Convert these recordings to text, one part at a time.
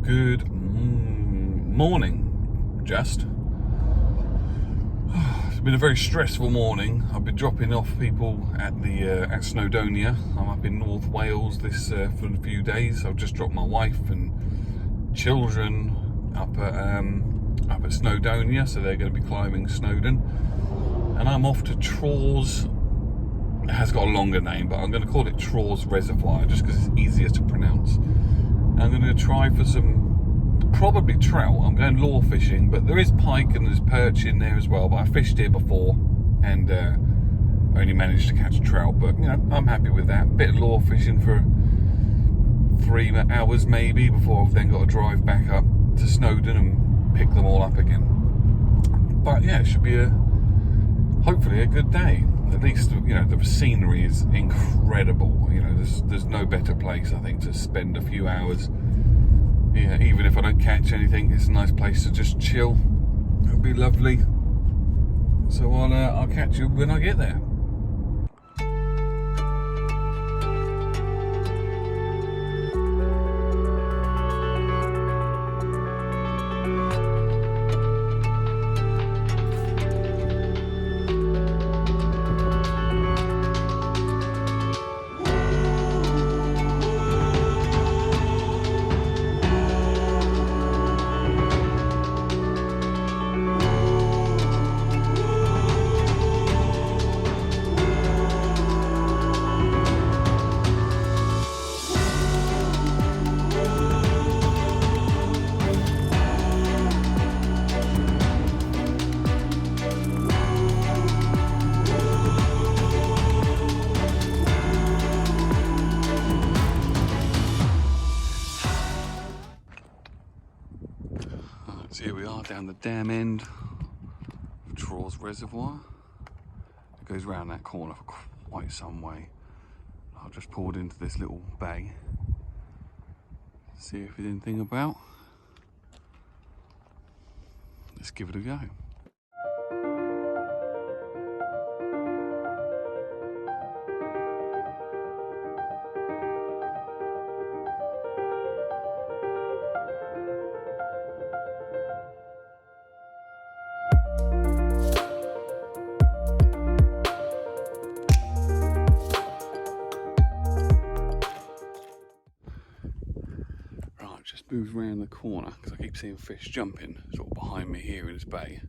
Good morning, just. It's been a very stressful morning. I've been dropping off people at the at Snowdon I. I'm up in North Wales this for a few days. I've just dropped my wife and children up at Snowdon I, so they're going to be climbing Snowdon. And I'm off to Traws. It has got a longer name, but I'm going to call it Traws Reservoir just because it's easier to pronounce. I'm going to try for some, probably trout. I'm going lure fishing, but there is pike and there's perch in there as well. But I fished here before and only managed to catch a trout. But, you know, I'm happy with that. Bit of lure fishing for 3 hours maybe before I've then got to drive back up to Snowdon and pick them all up again. But yeah, it should be hopefully a good day. At least, you know, the scenery is incredible. You know, there's no better place, I think, to spend a few hours. Yeah, even if I don't catch anything, it's a nice place to just chill. It'll be lovely. So I'll catch you when I get there. So here we are down the dam end of Traws Reservoir. It goes round that corner for quite some way. I've just pulled into this little bay. See if there's anything about. Let's give it a go. Just moved around the corner because I keep seeing fish jumping sort of behind me here in this bay.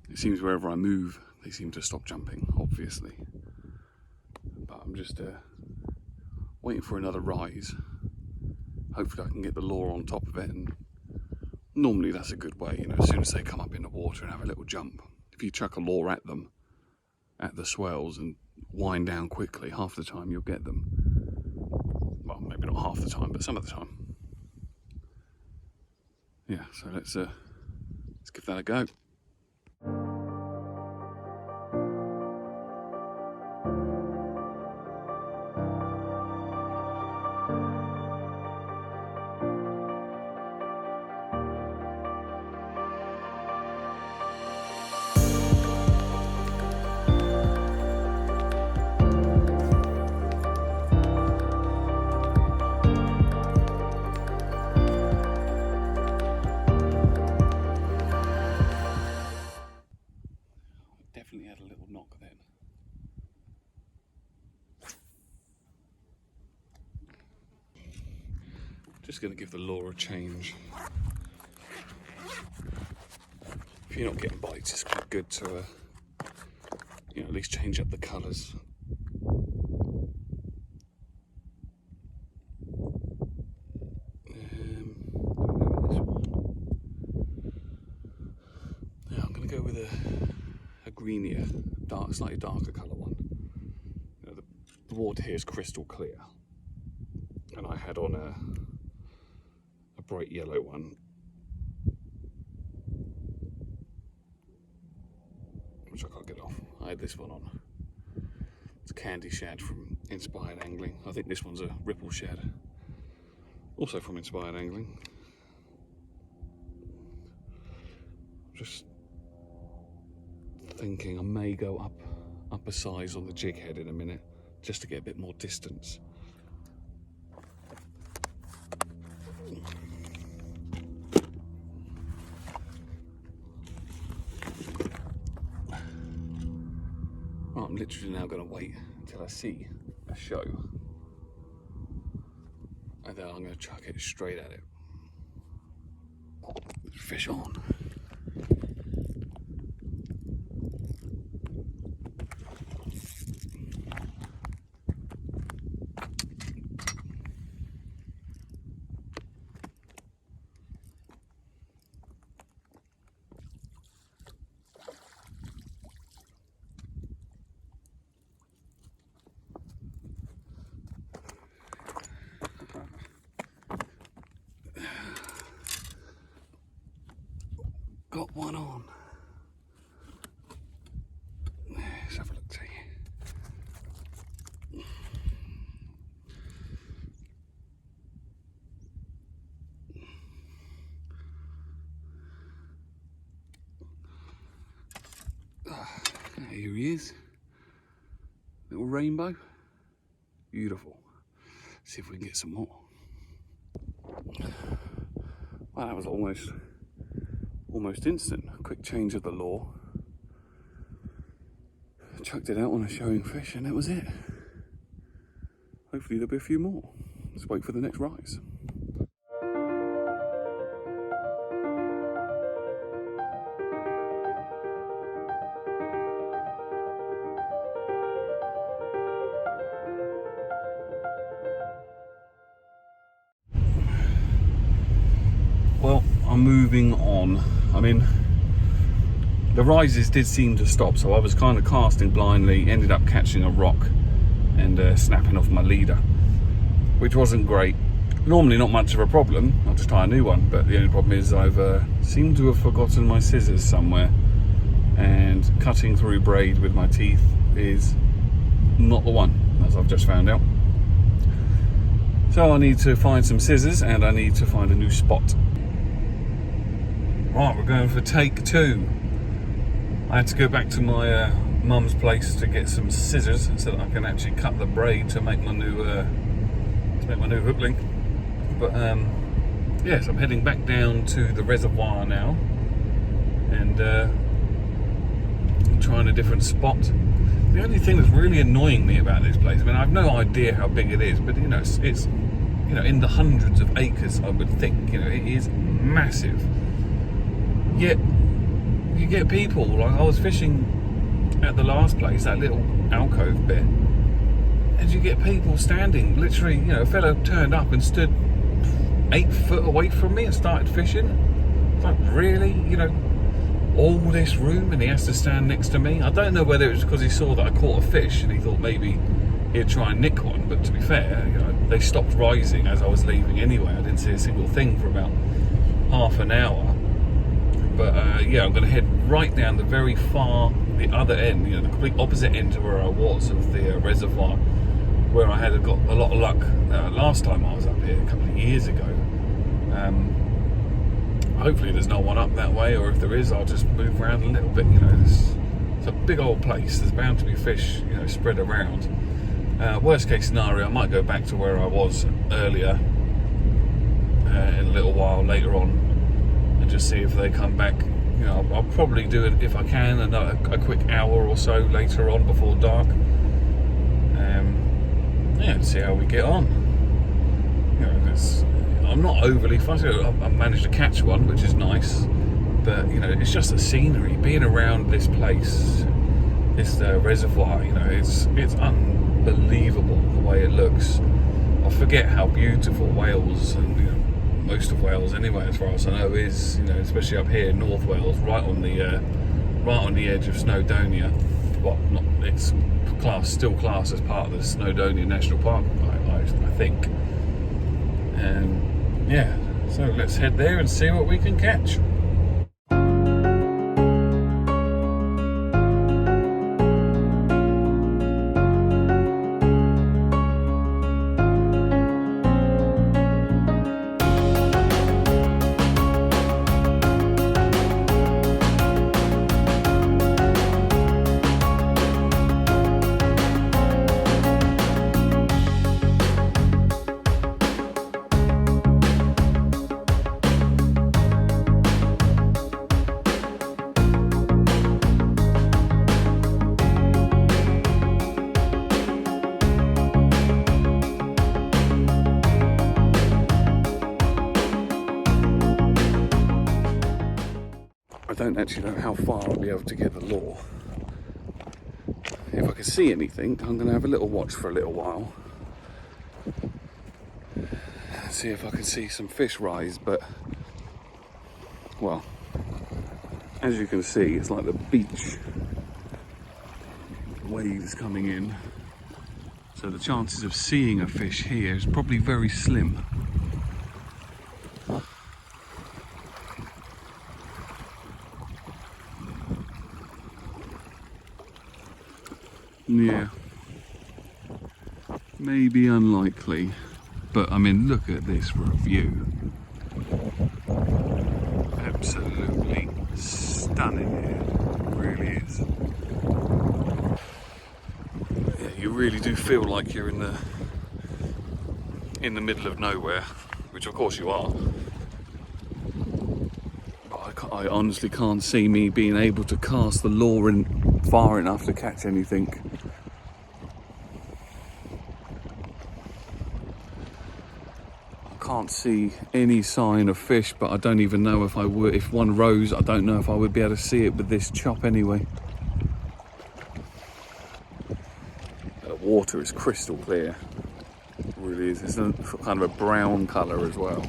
It seems wherever I move they seem to stop jumping, obviously, but I'm just waiting for another rise. Hopefully I can get the lure on top of it, and normally that's a good way, you know, as soon as they come up in the water and have a little jump, if you chuck a lure at them at the swells and wind down quickly, half the time you'll get them. Well, maybe not half the time, but some of the time. Yeah, so let's give that a go. Definitely had a little knock then. Just going to give the lure a change. If you're not getting bites, it's quite good to you know, at least change up the colours. Yeah, I'm going to go with a greenier, slightly darker colour one. You know, the water here is crystal clear, and I had on a bright yellow one, which I can't get off. I had this one on. It's Candy Shad from Inspired Angling. I think this one's a Ripple Shad, also from Inspired Angling. Just thinking I may go up a size on the jig head in a minute, just to get a bit more distance. literally now going to wait until I see a show, and then I'm going to chuck it straight at it. Fish on. Got one on. Let's have a look, see. Here he is. Little rainbow. Beautiful. See if we can get some more. Well, that was almost instant. Quick change of the law. Chucked it out on a showing fish and that was it. Hopefully there'll be a few more. Let's wait for the next rise. Well, I'm moving on. I mean, the rises did seem to stop, so I was kind of casting blindly, ended up catching a rock and snapping off my leader, which wasn't great. Normally not much of a problem, I'll just try a new one, but the only problem is I've seemed to have forgotten my scissors somewhere, and cutting through braid with my teeth is not the one, as I've just found out. So I need to find some scissors and I need to find a new spot. Right, we're going for take 2. I had to go back to my mum's place to get some scissors so that I can actually cut the braid to make my new hook link. But yes, I'm heading back down to the reservoir now and trying a different spot. The only thing that's really annoying me about this place, I mean, I've no idea how big it is, but you know, it's you know, in the hundreds of acres, I would think. You know, it is massive. Yet you get people, like I was fishing at the last place, that little alcove bit, and you get people standing, literally, you know, a fellow turned up and stood 8 foot away from me and started fishing. It's like, really? You know, all this room and he has to stand next to me? I don't know whether it was because he saw that I caught a fish and he thought maybe he'd try and nick one, but to be fair, you know, they stopped rising as I was leaving anyway. I didn't see a single thing for about half an hour. But yeah, I'm going to head right down the other end, you know, the complete opposite end to where I was of the reservoir, where I had got a lot of luck last time I was up here a couple of years ago. Hopefully there's no one up that way, or if there is, I'll just move around a little bit. You know, it's a big old place. There's bound to be fish, you know, spread around. Worst case scenario, I might go back to where I was earlier in a little while later on. Just see if they come back. You know, I'll probably do it if I can, a quick hour or so later on before dark. Yeah, see how we get on. You know, I'm not overly fussy. I've managed to catch one, which is nice. But you know, it's just the scenery, being around this place, this reservoir. You know, it's unbelievable the way it looks. I forget how beautiful Wales and, you know, most of Wales anyway, as far as I know, is, you know, especially up here in North Wales, right on the edge of Snowdon I. Well, it's still classed as part of the Snowdon I National Park, I think. And yeah, so let's head there and see what we can catch. don't actually know how far I'll be able to get the lure. If I can see anything, I'm going to have a little watch for a little while. See if I can see some fish rise, but, well, as you can see, it's like the beach waves coming in. So the chances of seeing a fish here is probably very slim. Yeah, maybe unlikely, but I mean, look at this for a view. Absolutely stunning here, it really is. Yeah, you really do feel like you're in the middle of nowhere, which of course you are. But I honestly can't see me being able to cast the lure in far enough to catch anything. Can't see any sign of fish, but I don't even know if I would. If one rose, I don't know if I would be able to see it with this chop anyway. The water is crystal clear. It really is. It's a kind of a brown colour as well.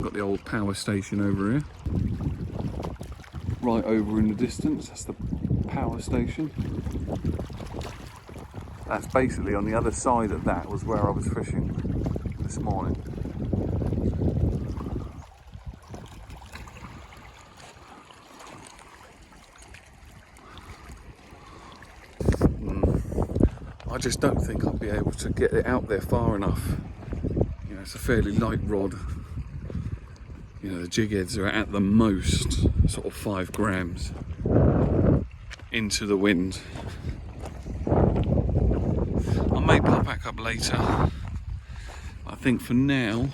Got the old power station over here. Right over in the distance, that's the power station. That's basically on the other side of that was where I was fishing this morning. I just don't think I'll be able to get it out there far enough. You know, it's a fairly light rod. You know, the jig heads are at the most sort of 5 grams into the wind. I may pop back up later. I think for now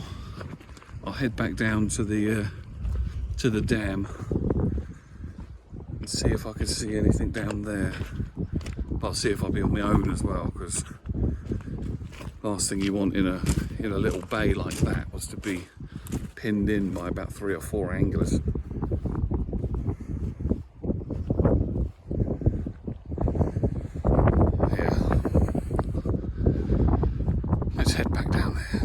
I'll head back down to the dam and see if I can see anything down there. But I'll see if I'll be on my own as well, because last thing you want in a little bay like that was to be pinned in by about 3 or 4 anglers. Let's head back down there.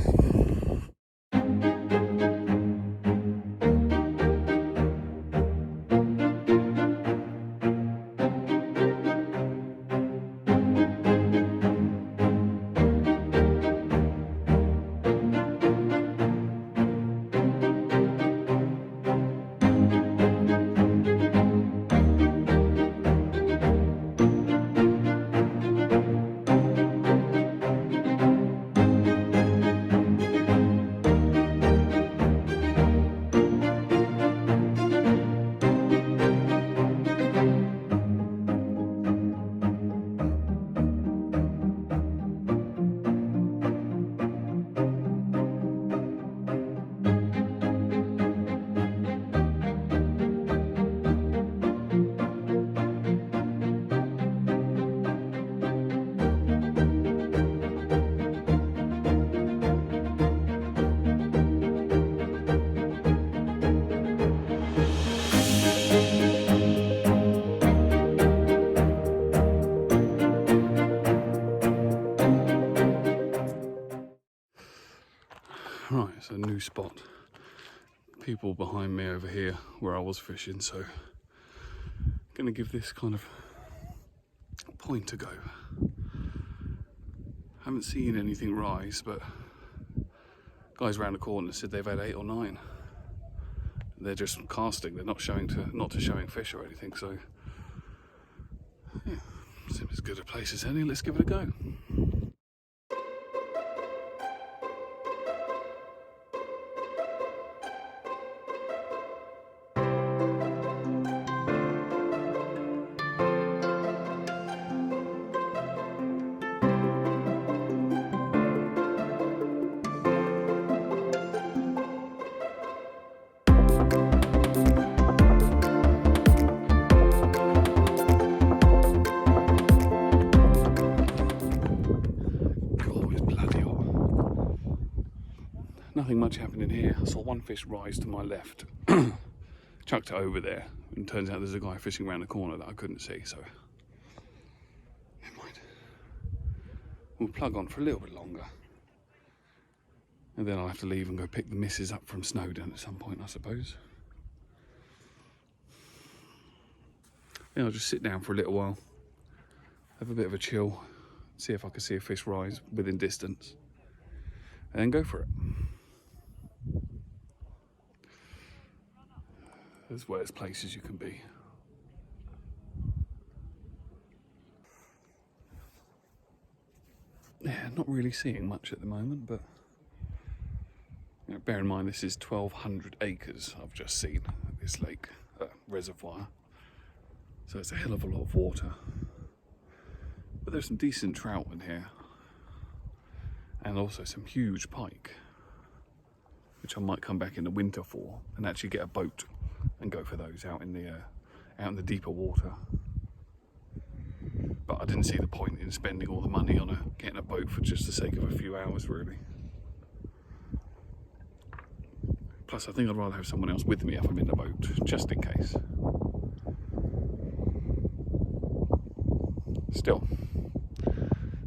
Right, it's a new spot. People behind me over here where I was fishing, so I'm gonna give this kind of a point a go. Haven't seen anything rise, but guys around the corner said they've had 8 or 9. They're just casting, they're not showing fish or anything, so yeah, seems as good a place as any. Let's give it a go. nothing much happening here. I saw one fish rise to my left, chucked it over there, and turns out there's a guy fishing around the corner that I couldn't see, so never mind. We'll plug on for a little bit longer, and then I'll have to leave and go pick the missus up from Snowdon at some point, I suppose. Then I'll just sit down for a little while, have a bit of a chill, see if I can see a fish rise within distance, and then go for it. There's worse places you can be. Yeah, not really seeing much at the moment, but you know, bear in mind this is 1,200 acres I've just seen at this lake, reservoir. So it's a hell of a lot of water. But there's some decent trout in here. And also some huge pike, which I might come back in the winter for and actually get a boat and go for those out in the deeper water. But I didn't see the point in spending all the money on getting a boat for just the sake of a few hours, really. Plus, I think I'd rather have someone else with me if I'm in the boat, just in case. Still,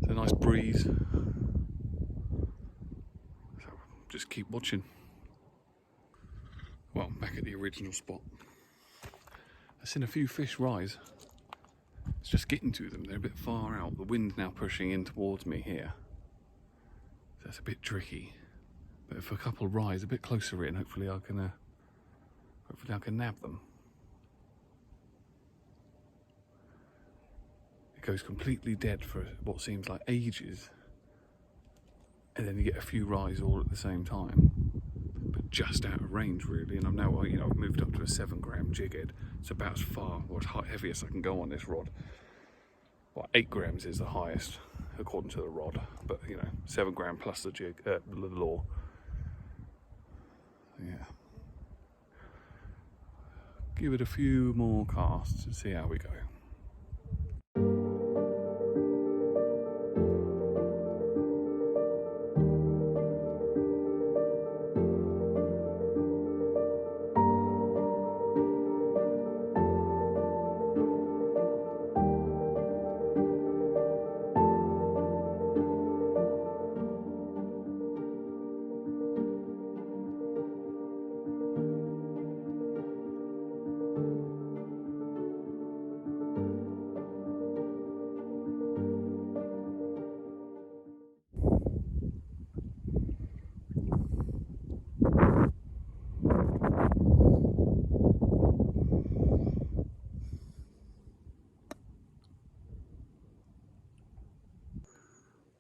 it's a nice breeze. So just keep watching. Well, back at the original spot. I've seen a few fish rise. It's just getting to them, they're a bit far out. The wind's now pushing in towards me here. So it's a bit tricky. But if a couple rise a bit closer in, hopefully I can nab them. It goes completely dead for what seems like ages. And then you get a few rise all at the same time. But just out of range really, and I'm now, you know, I've moved up to a 7-gram jig head. It's about as far or as heaviest I can go on this rod. Well, 8 grams is the highest according to the rod, but you know, 7 gram plus the jig, the lure. Yeah. Give it a few more casts and see how we go.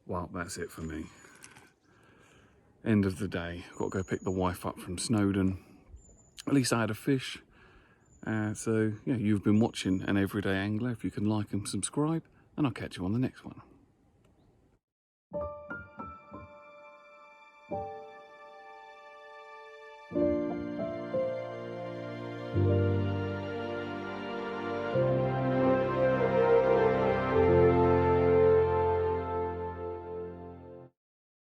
Well, that's it for me. End of the day. Got to go pick the wife up from Snowdon. At least I had a fish. So, yeah, you've been watching An Everyday Angler. If you can like and subscribe, and I'll catch you on the next one.